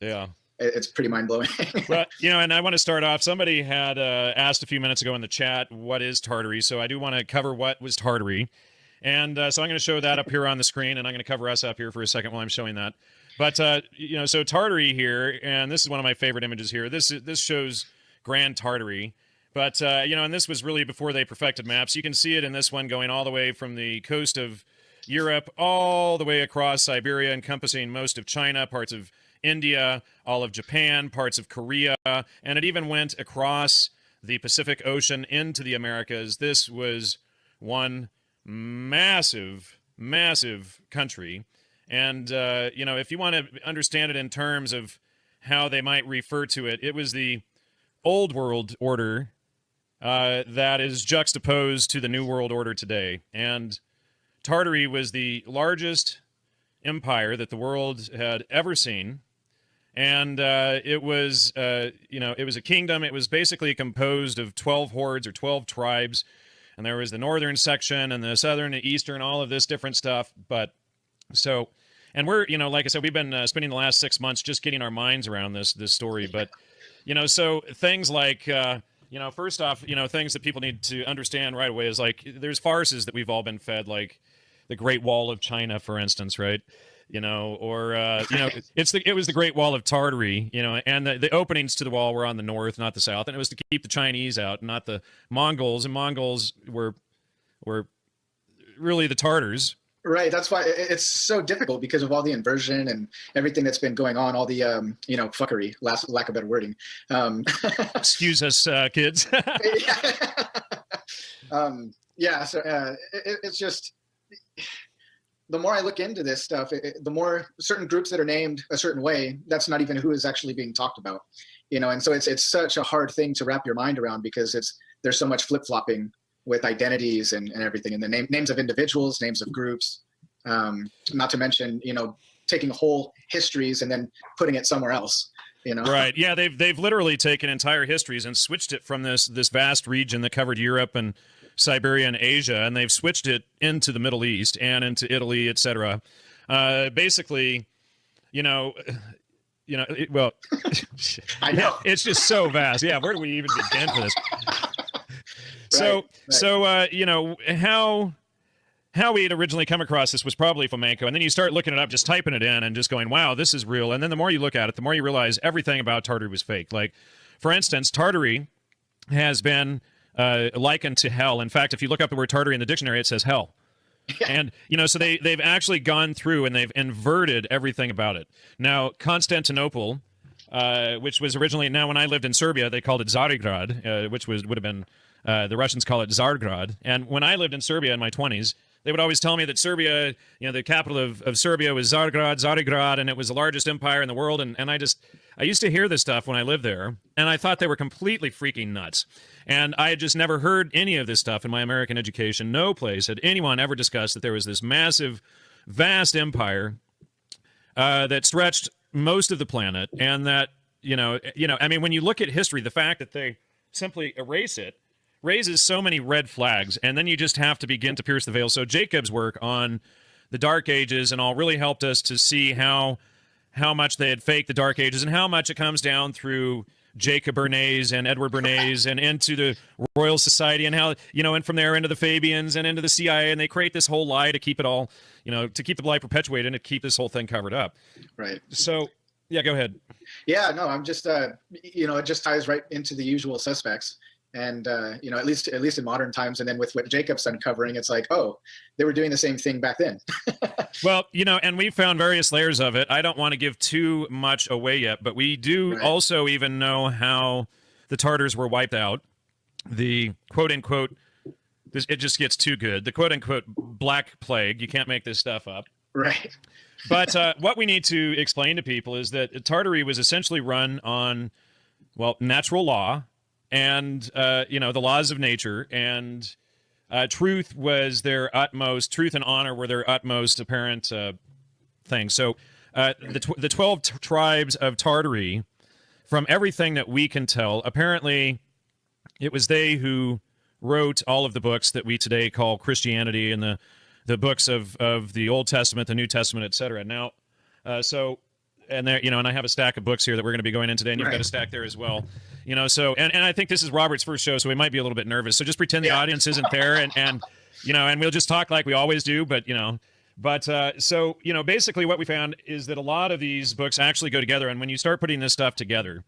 Yeah. It's pretty mind blowing. Well, and I want to start off. Somebody had asked a few minutes ago in the chat, what is Tartary? So I do want to cover what was Tartary. And so I'm going to show that up here on the screen, and I'm going to cover us up here for a second while I'm showing that. But, so Tartary here, and this is one of my favorite images here. This shows Grand Tartary. But, and this was really before they perfected maps. You can see it in this one going all the way from the coast of Europe all the way across Siberia, encompassing most of China, parts of India, all of Japan, parts of Korea, and it even went across the Pacific Ocean into the Americas. This was one massive, massive country. And, if you want to understand it in terms of how they might refer to it, it was the Old World Order that is juxtaposed to the New World Order today. And Tartary was the largest empire that the world had ever seen. And it was a kingdom. It was basically composed of 12 hordes or 12 tribes. And there was the northern section and the southern and eastern, all of this different stuff. But so, and we're, like I said, we've been spending the last 6 months just getting our minds around this story. But, so things like, first off, things that people need to understand right away is like, there's farces that we've all been fed, like the Great Wall of China, for instance, right? It was the Great Wall of Tartary, and the openings to the wall were on the north, not the south, and it was to keep the Chinese out, not the Mongols, and Mongols were really the Tartars. Right. That's why it's so difficult, because of all the inversion and everything that's been going on, all the, fuckery, lack of better wording. Excuse us, kids. It's just, the more I look into this stuff, the more certain groups that are named a certain way, that's not even who is actually being talked about, and so it's such a hard thing to wrap your mind around, because there's so much flip-flopping with identities and everything, and the names of individuals, names of groups, not to mention, taking whole histories and then putting it somewhere else, Right. Yeah, they've literally taken entire histories and switched it from this vast region that covered Europe and Siberia and Asia, and they've switched it into the Middle East and into Italy, etc. Basically, well, I know. It's just so vast. Yeah, where do we even begin for this? How we had originally come across this was probably flamenco, and then you start looking it up, just typing it in and just going, wow, this is real. And then the more you look at it, the more you realize everything about Tartary was fake. Like, for instance, Tartary has been likened to hell. In fact, if you look up the word Tartary in the dictionary, it says hell. And, so they've actually gone through and they've inverted everything about it. Now, Constantinople, which was originally, now when I lived in Serbia, they called it Zarigrad, which would have been, the Russians call it Tsargrad. And when I lived in Serbia in my 20s, they would always tell me that Serbia, the capital of Serbia was Zarigrad, and it was the largest empire in the world. And I used to hear this stuff when I lived there, and I thought they were completely freaking nuts. And I had just never heard any of this stuff in my American education. No place had anyone ever discussed that there was this massive, vast empire that stretched most of the planet, and that, I mean, when you look at history, the fact that they simply erase it raises so many red flags, and then you just have to begin to pierce the veil. So Jacob's work on the Dark Ages and all really helped us to see how much they had faked the Dark Ages and how much it comes down through Jacob Bernays and Edward Bernays and into the Royal Society, and how, and from there into the Fabians and into the CIA, and they create this whole lie to keep it all, to keep the lie perpetuated and to keep this whole thing covered up. Right. So, yeah, go ahead. Yeah, no, I'm just, it just ties right into the usual suspects. And, at least in modern times, and then with what Jacob's uncovering, it's like, oh, they were doing the same thing back then. Well, and we found various layers of it. I don't want to give too much away yet, but we do also even know how the Tartars were wiped out. The quote-unquote, it just gets too good, the quote-unquote Black Plague. You can't make this stuff up. Right. But what we need to explain to people is that Tartary was essentially run on, well, natural law, and, the laws of nature, and truth was their utmost, truth and honor were their utmost apparent thing. So the 12 tribes of Tartary, from everything that we can tell, apparently it was they who wrote all of the books that we today call Christianity, and the books of the Old Testament, the New Testament, etc. Now, so and there, and I have a stack of books here that we're going to be going in today, and you've got a stack there as well. So and I think this is Robert's first show, so we might be a little bit nervous. So just pretend the audience isn't there, and we'll just talk like we always do. But so basically what we found is that a lot of these books actually go together, and when you start putting this stuff together,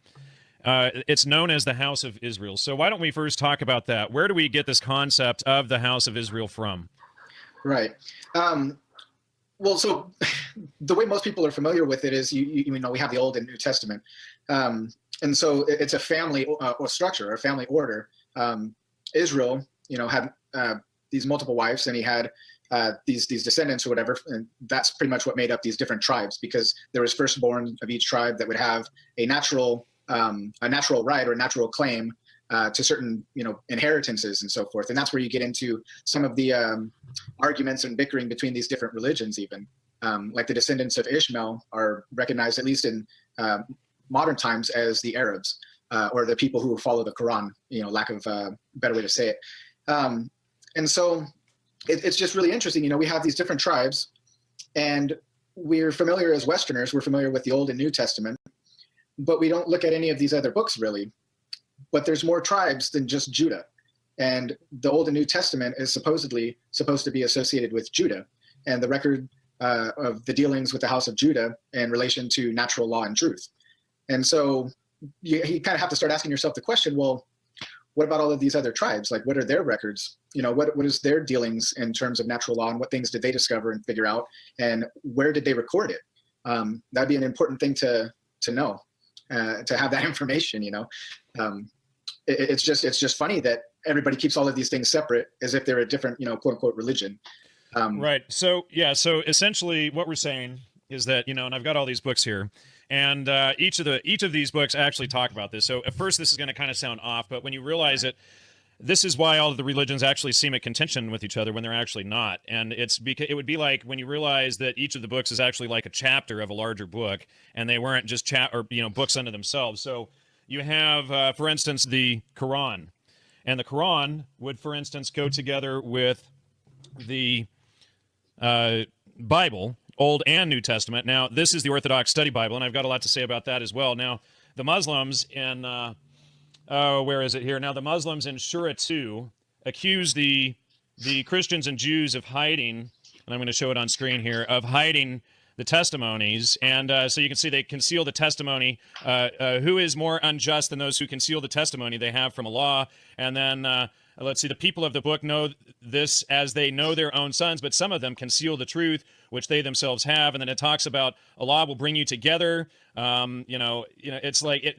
it's known as the House of Israel. So why don't we first talk about that? Where do we get this concept of the House of Israel from? Right. Well, so the way most people are familiar with it is, we have the Old and New Testament. And so it's a family or structure, or family order. Israel, had these multiple wives, and he had these descendants or whatever. And that's pretty much what made up these different tribes, because there was firstborn of each tribe that would have a natural right or a natural claim to certain, inheritances and so forth. And that's where you get into some of the arguments and bickering between these different religions even. Like the descendants of Ishmael are recognized, at least in modern times, as the Arabs, or the people who follow the Quran, lack of a better way to say it. And so it's just really interesting. We have these different tribes, and we're familiar as Westerners, we're familiar with the Old and New Testament, but we don't look at any of these other books really. But there's more tribes than just Judah. And the Old and New Testament is supposedly supposed to be associated with Judah, and the record of the dealings with the house of Judah in relation to natural law and truth. And so you kind of have to start asking yourself the question, well, what about all of these other tribes? Like, what are their records? What is their dealings in terms of natural law, and what things did they discover and figure out, and where did they record it? That'd be an important thing to know, to have that information. It's just funny that everybody keeps all of these things separate as if they're a different, quote unquote religion. Right. So essentially what we're saying is that, and I've got all these books here, and each of these books actually talk about this. So at first this is going to kind of sound off, but when you realize it, this is why all of the religions actually seem at contention with each other when they're actually not. And it's because it would be like when you realize that each of the books is actually like a chapter of a larger book, and they weren't just books unto themselves. So you have, for instance, the Quran. And the Quran would, for instance, go together with the Bible, Old and New Testament. Now, this is the Orthodox Study Bible, and I've got a lot to say about that as well. Now, the Muslims in, where is it here? Now, the Muslims in Shura 2 accuse the Christians and Jews of hiding, and I'm going to show it on screen here, of hiding the testimonies. And so you can see they conceal the testimony. Who is more unjust than those who conceal the testimony they have from Allah? And then let's see, the people of the book know this as they know their own sons, but some of them conceal the truth which they themselves have. And then it talks about Allah will bring you together. It's like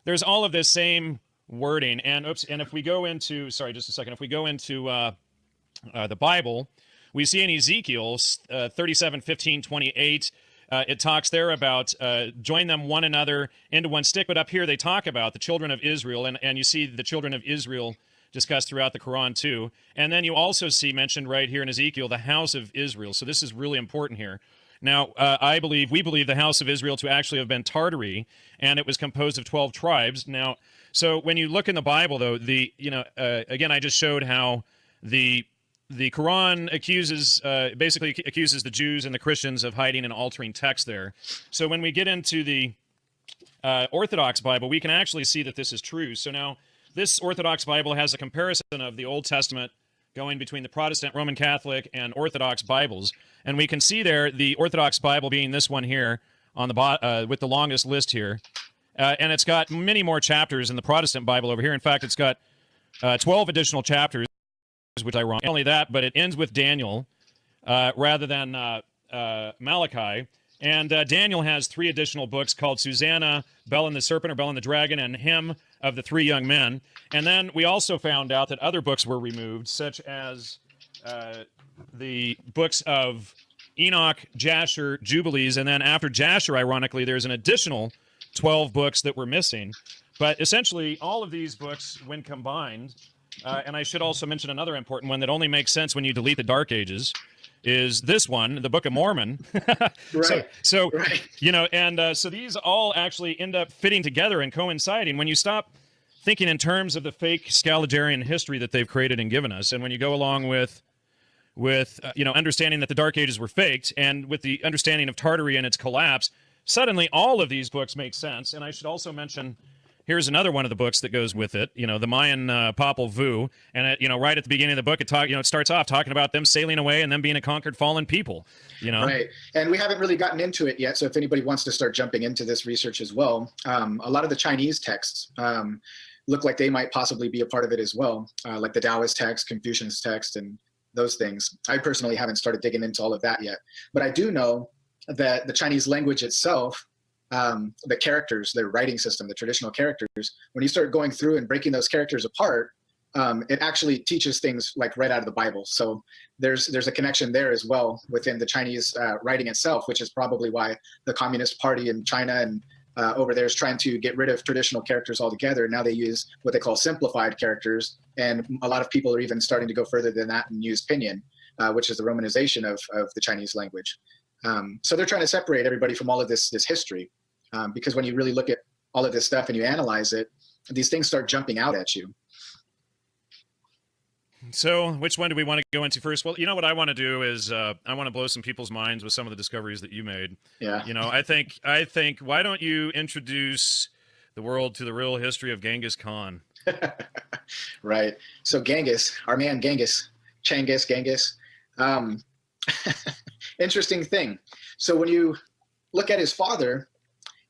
there's all of this same wording. And if we go into, sorry, just a second, if we go into the Bible, we see in Ezekiel 37:15-28, it talks there about join them one another into one stick. But up here they talk about the children of Israel, and you see the children of Israel discussed throughout the Quran too. And then you also see mentioned right here in Ezekiel the house of Israel. So this is really important here. Now, we believe the house of Israel to actually have been Tartary, and it was composed of 12 tribes. Now, so when you look in the Bible, though, again, I just showed how the Quran basically accuses the Jews and the Christians of hiding and altering text there. So when we get into the Orthodox Bible, we can actually see that this is true. So now, this Orthodox Bible has a comparison of the Old Testament going between the Protestant, Roman Catholic, and Orthodox Bibles. And we can see there the Orthodox Bible being this one here on the with the longest list here. And it's got many more chapters than the Protestant Bible over here. In fact, it's got 12 additional chapters, which I wrong. Not only that, but it ends with Daniel rather than Malachi. And Daniel has 3 additional books called Susanna, Bel and the Serpent, or Bel and the Dragon, and Hymn of the 3 Young Men. And then we also found out that other books were removed, such as the books of Enoch, Jasher, Jubilees, and then after Jasher, ironically, there's an additional 12 books that were missing. But essentially, all of these books, when combined, and I should also mention another important one that only makes sense when you delete the Dark Ages, is this one, the Book of Mormon. Right. So right. So these all actually end up fitting together and coinciding when you stop thinking in terms of the fake Scaligian history that they've created and given us, and when you go along with understanding that the Dark Ages were faked, and with the understanding of Tartary and its collapse, suddenly all of these books make sense. And I should also mention, here's another one of the books that goes with it. The Mayan Popol Vuh, and right at the beginning of the book, it starts off talking about them sailing away and them being a conquered fallen people. Right, and we haven't really gotten into it yet. So if anybody wants to start jumping into this research as well, a lot of the Chinese texts look like they might possibly be a part of it as well, like the Taoist text, Confucian's text, and those things. I personally haven't started digging into all of that yet, but I do know that the Chinese language itself, the characters, their writing system, the traditional characters, when you start going through and breaking those characters apart, it actually teaches things like right out of the Bible. So there's a connection there as well within the Chinese writing itself, which is probably why the Communist Party in China and over there is trying to get rid of traditional characters altogether. Now they use what they call simplified characters, and a lot of people are even starting to go further than that and use pinyin, which is the romanization of the Chinese language. So they're trying to separate everybody from all of this history, because when you really look at all of this stuff and you analyze it, these things start jumping out at you. So which one do we want to go into first? Well, what I want to do is I want to blow some people's minds with some of the discoveries that you made. Yeah. I think why don't you introduce the world to the real history of Genghis Khan? Right. So Genghis, our man Genghis. Interesting thing. So when you look at his father,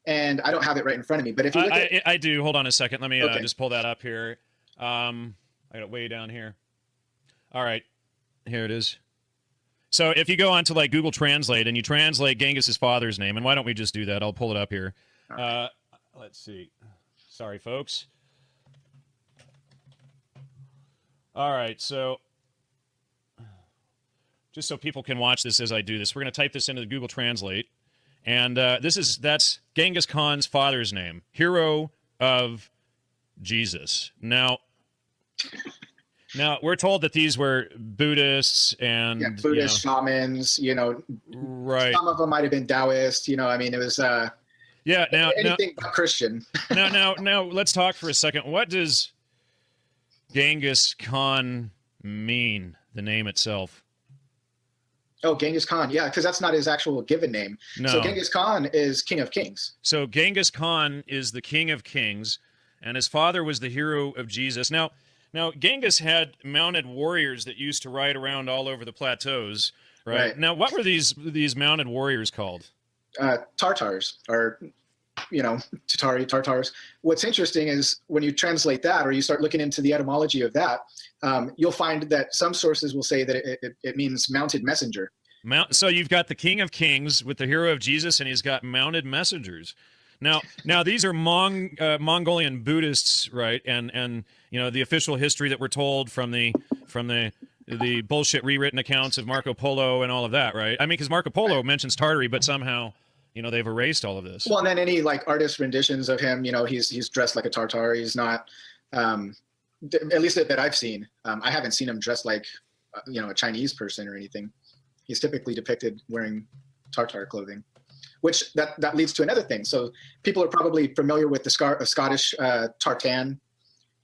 and I don't have it right in front of me, but if you look I do. Hold on a second. Let me just pull that up here. I got it way down here. All right, here it is. So if you go onto like Google Translate and you translate Genghis's father's name, and why don't we just do that? I'll pull it up here. Let's see. Sorry, folks. All right, so just so people can watch this as I do this, we're going to type this into the Google Translate, and that's Genghis Khan's father's name, hero of Jesus. Now, we're told that these were Buddhists and Buddhist shamans. Right. Some of them might have been Taoist. It was anything but Christian. Now, let's talk for a second. What does Genghis Khan mean? The name itself. Oh, Genghis Khan. Yeah, because that's not his actual given name. No. So Genghis Khan is King of Kings. So Genghis Khan is the King of Kings, and his father was the hero of Jesus. Now, Genghis had mounted warriors that used to ride around all over the plateaus, right? Now, what were these mounted warriors called? Tartars, or Tartars. What's interesting is when you translate that, or you start looking into the etymology of that, you'll find that some sources will say that it means mounted messenger. So you've got the King of Kings with the hero of Jesus, and he's got mounted messengers. Now these are Mongolian Buddhists, right? And the official history that we're told from the bullshit rewritten accounts of Marco Polo and all of that, right? I mean, because Marco Polo mentions Tartary, but somehow they've erased all of this. Well, and then any like artist renditions of him, he's dressed like a Tartar. He's not, at least that I've seen. I haven't seen him dressed like a Chinese person or anything. He's typically depicted wearing Tartar clothing. Which that leads to another thing. So people are probably familiar with the Scottish tartan,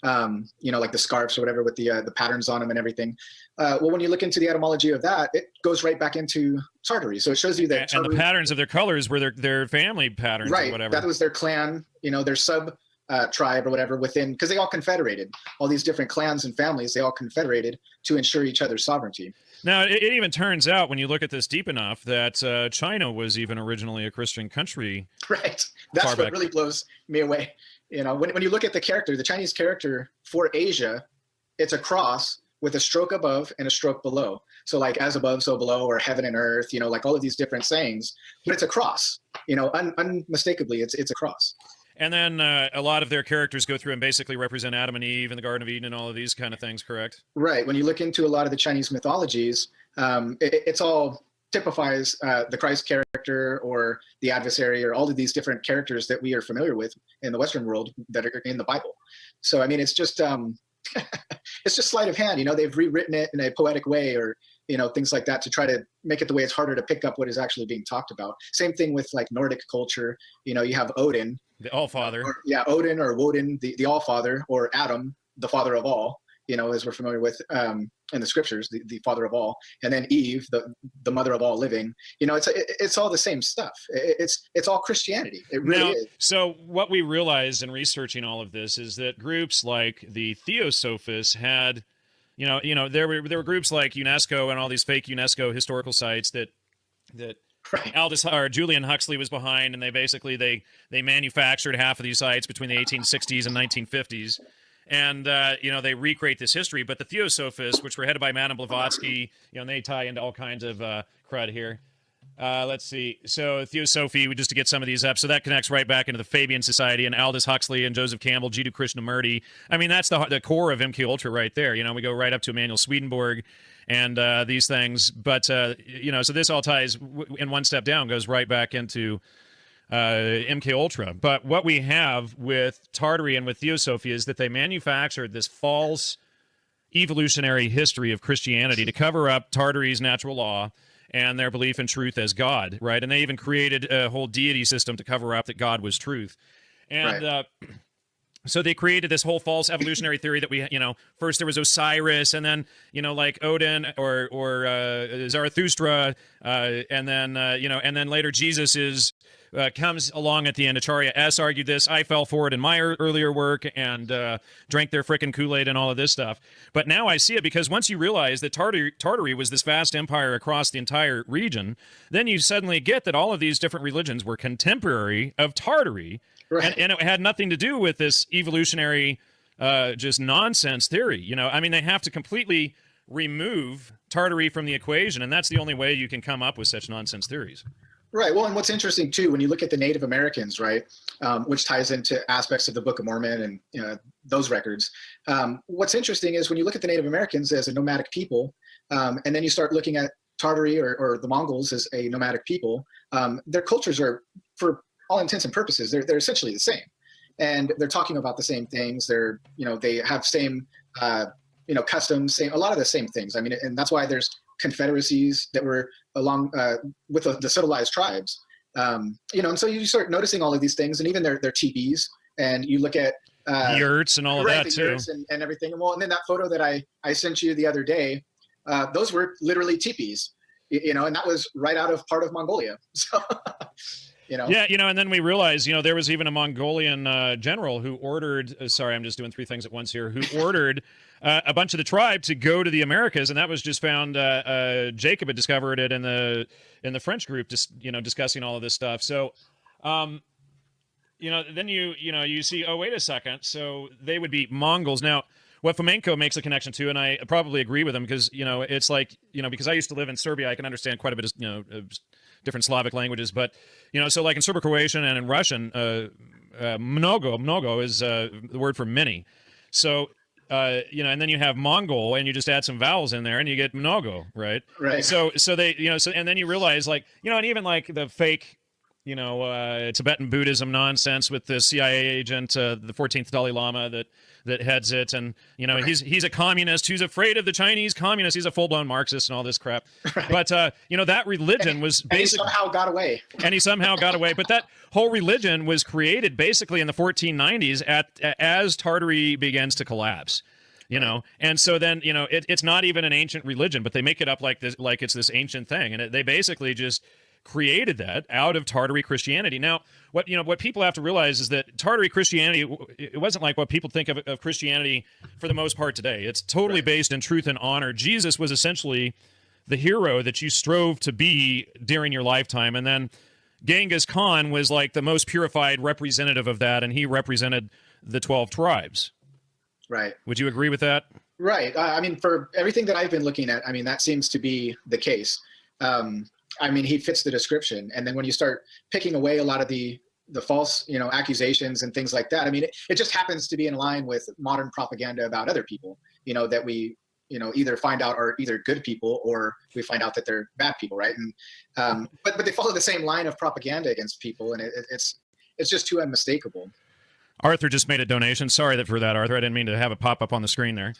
like the scarves or whatever with the patterns on them and everything. Well, when you look into the etymology of that, it goes right back into Tartary. So it shows you that. And the patterns of their colors were their family patterns, right? Or whatever. That was their clan, their sub tribe or whatever within, because they all confederated. All these different clans and families, they all confederated to ensure each other's sovereignty. Now, it even turns out, when you look at this deep enough, that China was even originally a Christian country. Right. That's what really blows me away. When you look at the character, the Chinese character for Asia, it's a cross with a stroke above and a stroke below. So like as above, so below, or heaven and earth, like all of these different sayings, but it's a cross, unmistakably, it's a cross. And then a lot of their characters go through and basically represent Adam and Eve and the Garden of Eden and all of these kind of things, correct? Right. When you look into a lot of the Chinese mythologies, it's all typifies the Christ character or the adversary or all of these different characters that we are familiar with in the Western world that are in the Bible. So, I mean, it's just it's just sleight of hand. They've rewritten it in a poetic way or, things like that to try to make it the way it's harder to pick up what is actually being talked about. Same thing with like Nordic culture. You have Odin. The All-Father. Odin or Woden, the All-Father, or Adam, the father of all. as we're familiar with in the scriptures, the father of all, and then Eve, the mother of all living. It's all the same stuff. It's all Christianity. It really is. So what we realized in researching all of this is that groups like the Theosophists had, there were groups like UNESCO and all these fake UNESCO historical sites that Right. Aldous or Julian Huxley was behind, and they manufactured half of these sites between the 1860s and 1950s. And, they recreate this history. But the Theosophists, which were headed by Madame Blavatsky, and they tie into all kinds of crud here. Let's see. So Theosophy, just to get some of these up. So that connects right back into the Fabian Society and Aldous Huxley and Joseph Campbell, Jiddu Krishnamurti. I mean, that's the core of MK Ultra right there. We go right up to Emanuel Swedenborg and these things. But, so this all ties in one step down, goes right back into MK Ultra. But what we have with Tartary and with Theosophy is that they manufactured this false evolutionary history of Christianity to cover up Tartary's natural law and their belief in truth as God, right? And they even created a whole deity system to cover up that God was truth. And Right. So they created this whole false evolutionary theory that we, first there was Osiris, and then, like Odin or Zarathustra, and then later Jesus comes along at the end. Acharya S. argued this. I fell for it in my earlier work and drank their frickin' Kool-Aid and all of this stuff. But now I see it, because once you realize that Tartary was this vast empire across the entire region, then you suddenly get that all of these different religions were contemporary of Tartary. Right. And it had nothing to do with this evolutionary just nonsense theory. They have to completely remove Tartary from the equation, and that's the only way you can come up with such nonsense theories. Right. Well, and what's interesting too, when you look at the Native Americans, right, which ties into aspects of the Book of Mormon and those records. What's interesting is when you look at the Native Americans as a nomadic people, and then you start looking at Tartary or the Mongols as a nomadic people, their cultures are, for all intents and purposes, they're essentially the same, and they're talking about the same things. They're they have same customs, a lot of the same things. And that's why there's confederacies that were along with the civilized tribes. And so you start noticing all of these things, and even their teepees, and you look at yurts and all of that too, and everything. And then that photo that I sent you the other day, those were literally teepees, and that was right out of part of Mongolia. So. Yeah, and then we realized, there was even a Mongolian general who ordered, sorry, I'm just doing three things at once here, who ordered a bunch of the tribe to go to the Americas, and that was just found, Jacob had discovered it in the French group, just, discussing all of this stuff. So, then you see, oh, wait a second, so they would be Mongols. Now, what Fomenko makes a connection to, and I probably agree with him, because, it's like, because I used to live in Serbia, I can understand quite a bit of, different Slavic languages, but so like in Serbo-Croatian and in Russian, mnogo is the word for many. So and then you have Mongol, and you just add some vowels in there, and you get mnogo, right? Right. So they and then you realize, like, and even like the fake Tibetan Buddhism nonsense with the CIA agent, the 14th Dalai Lama that heads it, and Right. he's a communist who's afraid of the Chinese communists. He's a full-blown Marxist and all this crap. Right. But that religion was basically, and he somehow got away. and he somehow got away. But that whole religion was created basically in the 1490s as Tartary begins to collapse. And so then it's not even an ancient religion, but they make it up like it's this ancient thing, and they basically just created that out of Tartary Christianity. Now, what people have to realize is that Tartary Christianity, it wasn't like what people think of Christianity for the most part today. It's totally based in truth and honor. Jesus was essentially the hero that you strove to be during your lifetime, and then Genghis Khan was like the most purified representative of that, and he represented the 12 tribes. Right. Would you agree with that? Right. For everything that I've been looking at, that seems to be the case. He fits the description. And then when you start picking away a lot of the false, accusations and things like that, it just happens to be in line with modern propaganda about other people, that we, either find out are either good people or we find out that they're bad people, right? And but they follow the same line of propaganda against people, and it's just too unmistakable. Arthur just made a donation. Sorry for that, Arthur. I didn't mean to have it pop up on the screen there.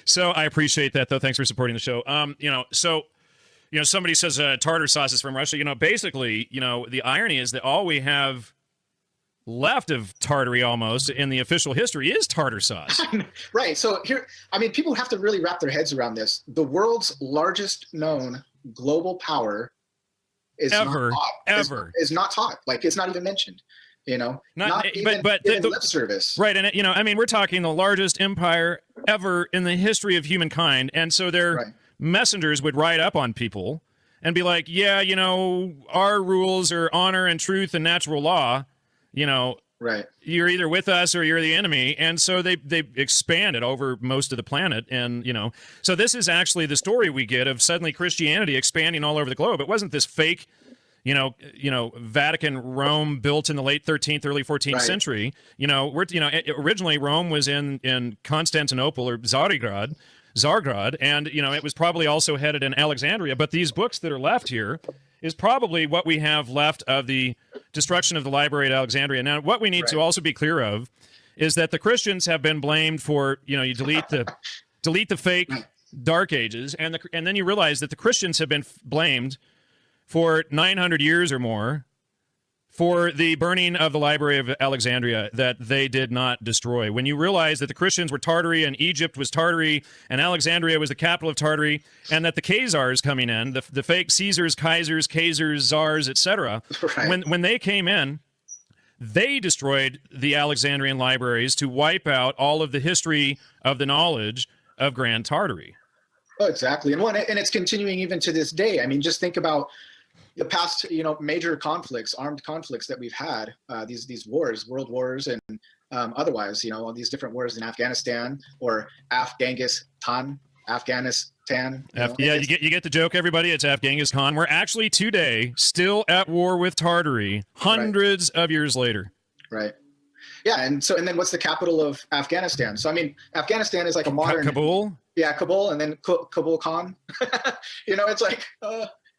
So I appreciate that, though. Thanks for supporting the show. Somebody says tartar sauce is from Russia. Basically, the irony is that all we have left of Tartary almost in the official history is tartar sauce. Right. So here, I mean, people have to really wrap their heads around this. The world's largest known global power is not taught. Is not taught. Like, it's not even mentioned. You know, not even lip service. Right. And, you know, I mean, we're talking the largest empire ever in the history of humankind. And so their messengers would ride up on people and be like, yeah, you know, our rules are honor and truth and natural law. You know, you're either with us or you're the enemy. And so they expanded over most of the planet. And, you know, so this is actually the story we get of suddenly Christianity expanding all over the globe. It wasn't this fake, you know, Vatican Rome built in the late 13th, early 14th century. You know, originally Rome was in Constantinople or Tsargrad, and, you know, it was probably also headed in Alexandria. But these books that are left here is probably what we have left of the destruction of the library at Alexandria. Now, what we need to also be clear of is that the Christians have been blamed for, you know, you delete the fake Dark Ages, and then you realize that the Christians have been blamed for 900 years or more for the burning of the Library of Alexandria that they did not destroy. When you realize that the Christians were Tartary and Egypt was Tartary and Alexandria was the capital of Tartary, and that the Khazars coming in, the fake Caesars, Kaisers, Czars, etc., when they came in, they destroyed the Alexandrian libraries to wipe out all of the history of the knowledge of Grand Tartary. Oh, exactly. And it's continuing even to this day. I mean, just think about the past, you know, major conflicts, armed conflicts that we've had, these wars, world wars, and otherwise, you know, all these different wars in Afghanistan or Afghanistan. Yeah, you get the joke, everybody. It's Afghanistan. We're actually today still at war with Tartary, hundreds of years later. Right. Yeah, and then what's the capital of Afghanistan? So I mean, Afghanistan is like a modern Kabul. Yeah, Kabul, and then Kabul Khan. You know, it's like.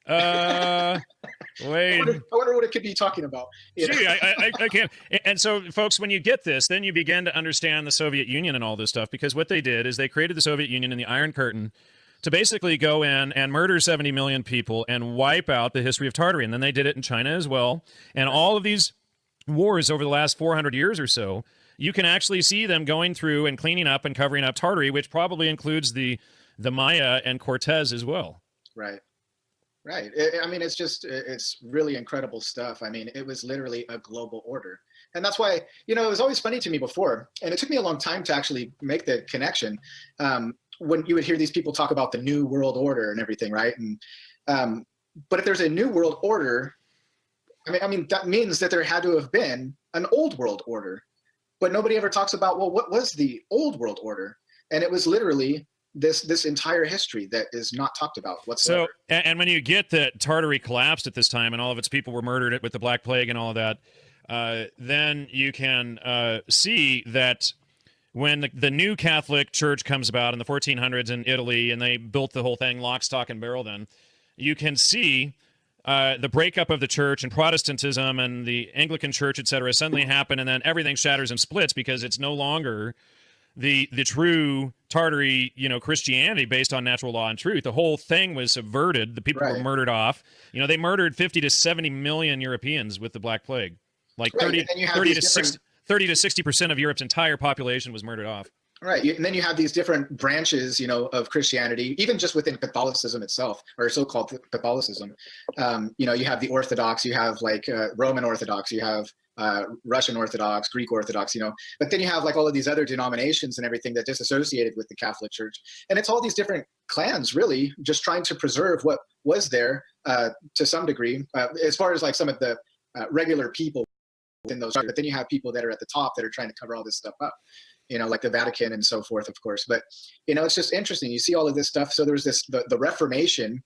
Wait. I wonder what it could be talking about. Gee, I can't. And so, folks, when you get this, then you begin to understand the Soviet Union and all this stuff, because what they did is they created the Soviet Union and the Iron Curtain to basically go in and murder 70 million people and wipe out the history of Tartary. And then they did it in China as well. And all of these wars over the last 400 years or so, you can actually see them going through and cleaning up and covering up Tartary, which probably includes the Maya and Cortez as well. Right. Right. I mean, it's really incredible stuff. I mean, it was literally a global order. And that's why, you know, it was always funny to me before, and it took me a long time to actually make the connection, when you would hear these people talk about the New World Order and everything, right? And but if there's a New World Order, I mean, that means that there had to have been an Old World Order. But nobody ever talks about, well, what was the Old World Order? And it was literally this entire history that is not talked about whatsoever. So, and when you get that Tartary collapsed at this time and all of its people were murdered with the Black Plague and all of that, then you can see that when the new Catholic Church comes about in the 1400s in Italy, and they built the whole thing lock, stock, and barrel, then you can see the breakup of the church and Protestantism and the Anglican Church, etc., suddenly happen, and then everything shatters and splits because it's no longer the true Tartary, you know, Christianity based on natural law and truth. The whole thing was subverted. The people were murdered off. You know, they murdered 50 to 70 million Europeans with the Black Plague. Like 30 to 60% of Europe's entire population was murdered off. Right. And then you have these different branches, you know, of Christianity, even just within Catholicism itself, or so-called Catholicism. You know, you have the Orthodox, you have like Roman Orthodox, you have Russian Orthodox, Greek Orthodox, you know, but then you have like all of these other denominations and everything that disassociated with the Catholic Church. And it's all these different clans really just trying to preserve what was there to some degree, as far as like some of the regular people within those. But then you have people that are at the top that are trying to cover all this stuff up, you know, like the Vatican and so forth, of course. But, you know, it's just interesting. You see all of this stuff. So there's this, the Reformation.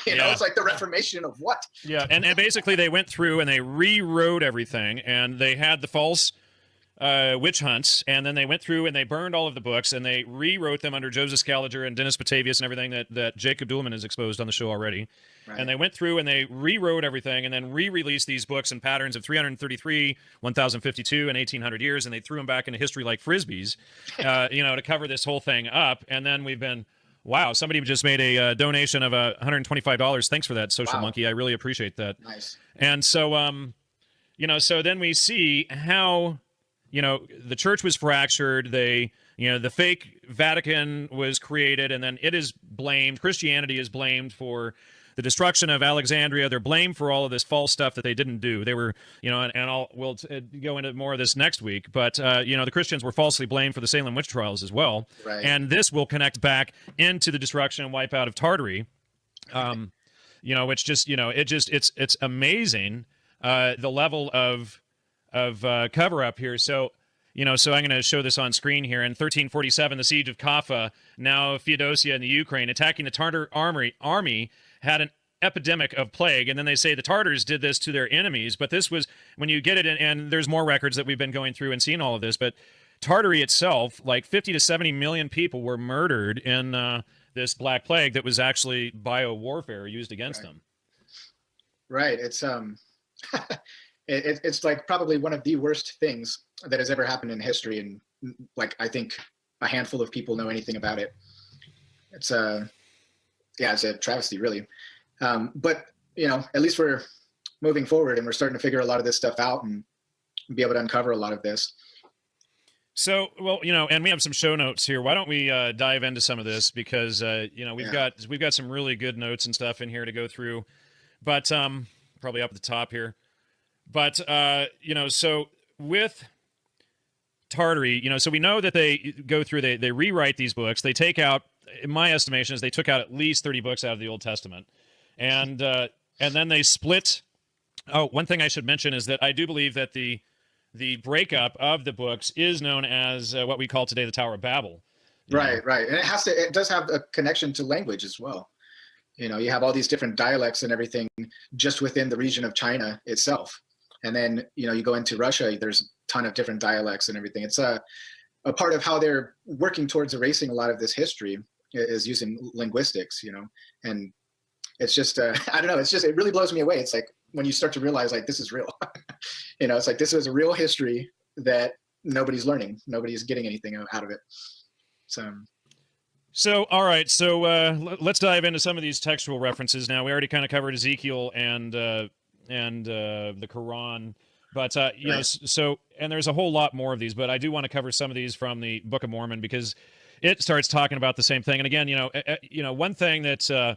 You know, it's like the Reformation of what? Yeah, and basically they went through and they rewrote everything, and they had the false witch hunts, and then they went through and they burned all of the books, and they rewrote them under Joseph Scaliger and Dennis Batavius and everything that Jacob Dullman has exposed on the show already. Right. And they went through and they rewrote everything and then re-released these books in patterns of 333, 1052, and 1800 years, and they threw them back into history like Frisbees, you know, to cover this whole thing up. And then we've been... Wow, somebody just made a donation of $125. Thanks for that, Social Monkey. I really appreciate that. Nice. And so, so then we see how, the church was fractured. The fake Vatican was created, and then it is blamed. Christianity is blamed for the destruction of Alexandria. They're blamed for all of this false stuff that they didn't do. They were, and we'll go into more of this next week. But the Christians were falsely blamed for the Salem witch trials as well. Right. And this will connect back into the destruction and wipeout of Tartary. Which just, it's amazing the level of cover up here. So so I'm going to show this on screen here. In 1347, the siege of Kaffa, now Feodosia in the Ukraine, attacking the Tartar army, had an epidemic of plague. And then they say the Tartars did this to their enemies. But this was, when you get it, and there's more records that we've been going through and seeing all of this, but Tartary itself, like 50 to 70 million people were murdered in this Black Plague that was actually bio-warfare used against them. Right. It's it's like probably one of the worst things that has ever happened in history, and like I think a handful of people know anything about it. It's it's a travesty, really. But at least we're moving forward, and we're starting to figure a lot of this stuff out and be able to uncover a lot of this. So, well, and we have some show notes here. Why don't we dive into some of this, because we've got some really good notes and stuff in here to go through, but probably up at the top here. But so with Tartary, so we know that they go through, they rewrite these books. They take out, in my estimation, is they took out at least 30 books out of the Old Testament, and then they split. Oh, one thing I should mention is that I do believe that the breakup of the books is known as what we call today the Tower of Babel. Right. And it does have a connection to language as well. You have all these different dialects and everything just within the region of China itself. And then, you go into Russia, there's a ton of different dialects and everything. It's a part of how they're working towards erasing a lot of this history is using linguistics, and it's just, I don't know, it really blows me away. It's like when you start to realize like, this is real, it's like, this is a real history that nobody's learning. Nobody's getting anything out of it. So, all right. So let's dive into some of these textual references now. We already kind of covered Ezekiel and the Quran, but so, and there's a whole lot more of these, but I do want to cover some of these from the Book of Mormon, because it starts talking about the same thing. And again, one thing that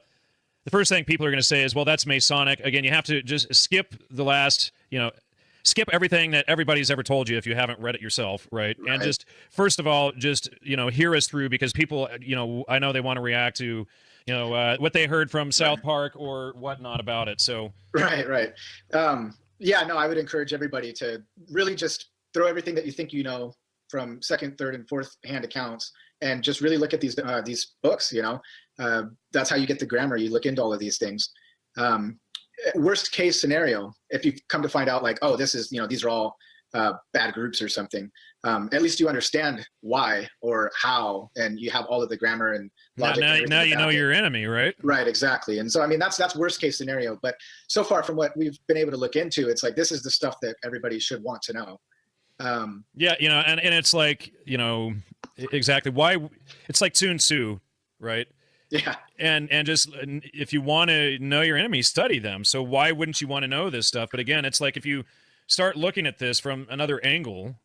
the first thing people are going to say is, well, that's Masonic. Again, you have to just skip the last, skip everything that everybody's ever told you if you haven't read it yourself, right? And just, first of all, just, hear us through, because people, I know they want to react to, what they heard from South Park or whatnot about it. So Right. I would encourage everybody to really just throw everything that you think from second, third, and fourth hand accounts, and just really look at these books. That's how you get the grammar. You look into all of these things. Worst case scenario, if you come to find out like, oh, this is these are all bad groups or something, at least you understand why or how, and you have all of the grammar and logic. Now you know your enemy, right? Right, exactly. And so, I mean, that's worst case scenario. But so far from what we've been able to look into, it's like, this is the stuff that everybody should want to know. And it's like, exactly why it's like Sun Tzu, right? Yeah. And just, if you want to know your enemy, study them. So why wouldn't you want to know this stuff? But again, it's like, if you start looking at this from another angle,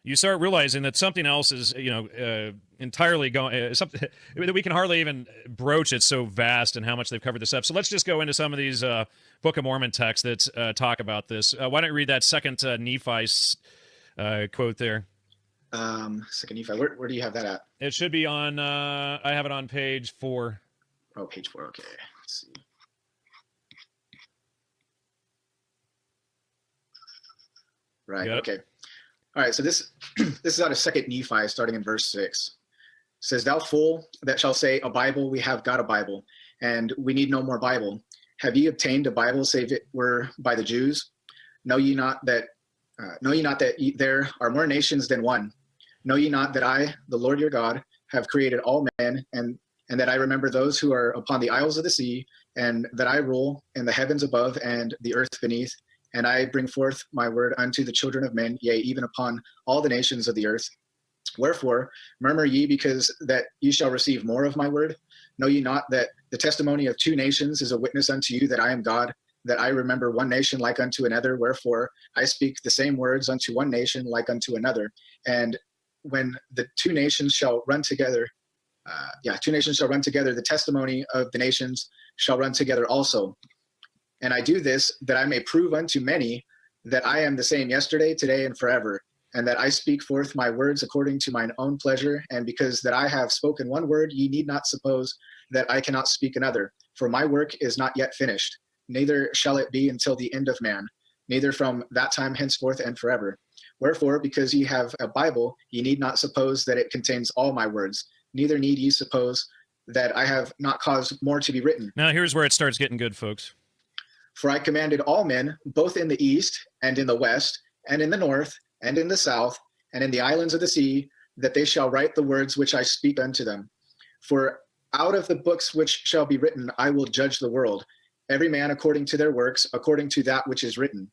you start realizing that something else is, entirely going, something that we can hardly even broach. It's so vast and how much they've covered this up. So let's just go into some of these Book of Mormon texts that talk about this. Why don't you read that second Nephi quote there? Second Nephi, where do you have that at? It should be on, I have it on page 4. Oh, page 4, okay. Let's see. Right, okay. All right, so this is out of second Nephi, starting in verse 6. It says, "Thou fool that shall say, a Bible, we have got a Bible, and we need no more Bible. Have ye obtained a Bible, save it were by the Jews? Know ye not that there are more nations than one? Know ye not that I, the Lord your God, have created all men, and that I remember those who are upon the isles of the sea, and that I rule in the heavens above and the earth beneath, and I bring forth my word unto the children of men, yea, even upon all the nations of the earth. Wherefore murmur ye, because that ye shall receive more of my word? Know ye not that the testimony of 2 nations is a witness unto you that I am God, that I remember one nation like unto another. Wherefore I speak the same words unto one nation like unto another. And when the two nations shall run together, two nations shall run together, the testimony of the nations shall run together also. And I do this that I may prove unto many that I am the same yesterday, today, and forever, and that I speak forth my words according to mine own pleasure. And because that I have spoken one word, ye need not suppose that I cannot speak another. For my work is not yet finished, neither shall it be until the end of man, neither from that time henceforth and forever. Wherefore, because ye have a Bible, ye need not suppose that it contains all my words, neither need ye suppose that I have not caused more to be written. Now here's where it starts getting good, folks. For I commanded all men, both in the east and in the west, and in the north, and in the south, and in the islands of the sea, that they shall write the words which I speak unto them. For out of the books which shall be written, I will judge the world, every man according to their works, according to that which is written.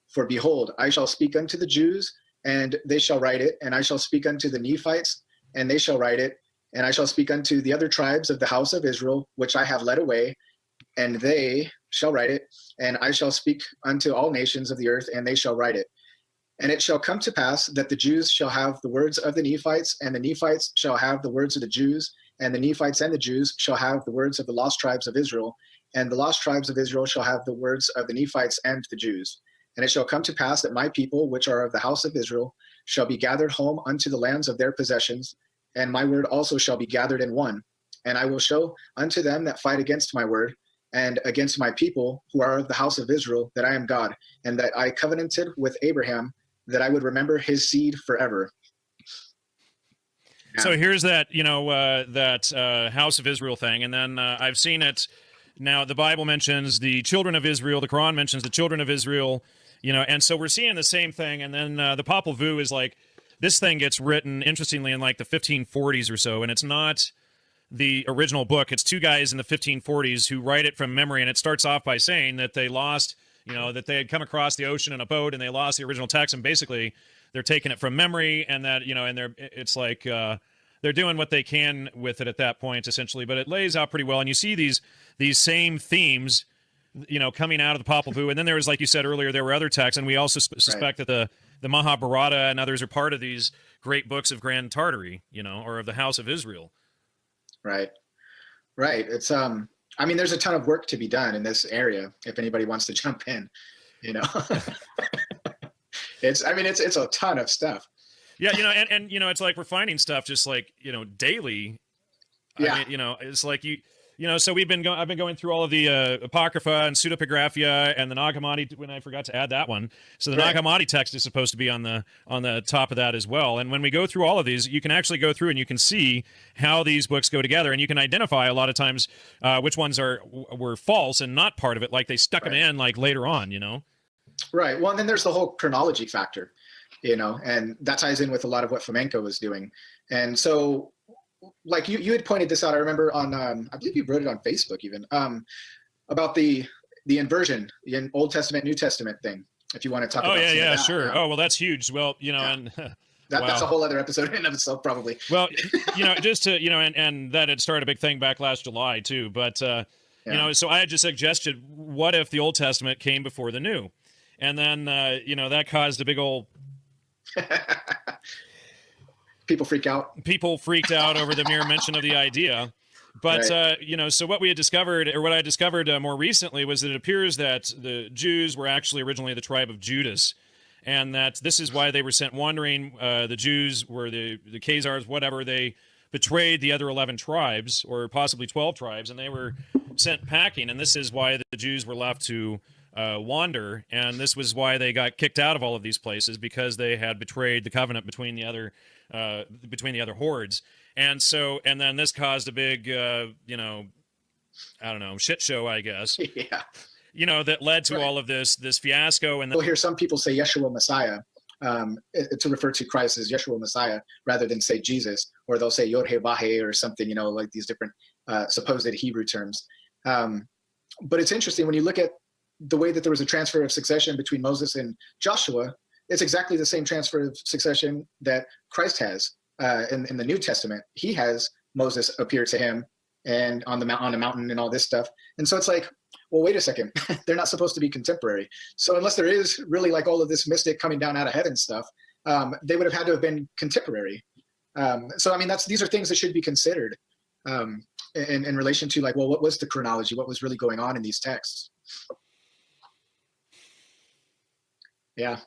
For behold, I shall speak unto the Jews, and they shall write it, and I shall speak unto the Nephites, and they shall write it, and I shall speak unto the other tribes of the house of Israel, which I have led away, and they shall write it, and I shall speak unto all nations of the earth, and they shall write it. And it shall come to pass that the Jews shall have the words of the Nephites, and the Nephites shall have the words of the Jews, and the Nephites and the Jews shall have the words of the lost tribes of Israel, and the lost tribes of Israel shall have the words of the Nephites and the Jews. And it shall come to pass that my people, which are of the house of Israel, shall be gathered home unto the lands of their possessions, and my word also shall be gathered in one. And I will show unto them that fight against my word, and against my people, who are of the house of Israel, that I am God, and that I covenanted with Abraham, that I would remember his seed forever. Yeah. So here's that, that house of Israel thing, and then I've seen it. Now, the Bible mentions the children of Israel, the Quran mentions the children of Israel, and so we're seeing the same thing, and then the Popol Vuh is like, this thing gets written, interestingly, in like the 1540s or so, and it's not the original book. It's two guys in the 1540s who write it from memory, and it starts off by saying that they lost, that they had come across the ocean in a boat, and they lost the original text, and basically they're taking it from memory, and that, and it's like they're doing what they can with it at that point, essentially, but it lays out pretty well, and you see these same themes, coming out of the Popol Vuh, and then there was, like you said earlier, there were other texts, and we also suspect that the Mahabharata and others are part of these great books of Grand Tartary, or of the House of Israel. Right. It's there's a ton of work to be done in this area. If anybody wants to jump in, it's a ton of stuff. Yeah. And it's like we're finding stuff just like, daily. Yeah. It's like so I've been going through all of the Apocrypha and Pseudepigraphia and the Nag Hammadi, when I forgot to add that one. So the Nag Hammadi text is supposed to be on the top of that as well. And when we go through all of these, you can actually go through and you can see how these books go together, and you can identify a lot of times which ones were false and not part of it, like they stuck them in like later on, Right. Well, and then there's the whole chronology factor, and that ties in with a lot of what Flamenco was doing. And so, like you had pointed this out, I remember on, I believe you wrote it on Facebook even, about the inversion in Old Testament, New Testament thing, if you want to talk about that. Yeah. Sure. Oh, well, that's huge. Well, and that's a whole other episode in and of itself, probably. Well, just to, and that had started a big thing back last July too. But, so I had just suggested, what if the Old Testament came before the New? And then, that caused a big old... People freak out. People freaked out over the mere mention of the idea. But, so what we had discovered, or what I discovered more recently, was that it appears that the Jews were actually originally the tribe of Judas, and that this is why they were sent wandering. The Jews were the Khazars, whatever. They betrayed the other 11 tribes, or possibly 12 tribes, and they were sent packing, and this is why the Jews were left to wander, and this was why they got kicked out of all of these places, because they had betrayed the covenant between the other hordes. And then this caused a big shit show, I guess. Yeah. That led to all of this fiasco. And we'll hear some people say Yeshua Messiah to refer to Christ as Yeshua Messiah rather than say Jesus, or they'll say Yod-Heh-Vah-Heh or something, like these different supposed Hebrew terms. But it's interesting when you look at the way that there was a transfer of succession between Moses and Joshua. It's exactly the same transfer of succession that Christ has in the New Testament. He has Moses appear to him and on a mountain and all this stuff. And so it's like, well, wait a second, they're not supposed to be contemporary. So unless there is really like all of this mystic coming down out of heaven stuff, they would have had to have been contemporary. So I mean, these are things that should be considered in relation to like, well, what was the chronology? What was really going on in these texts? Yeah.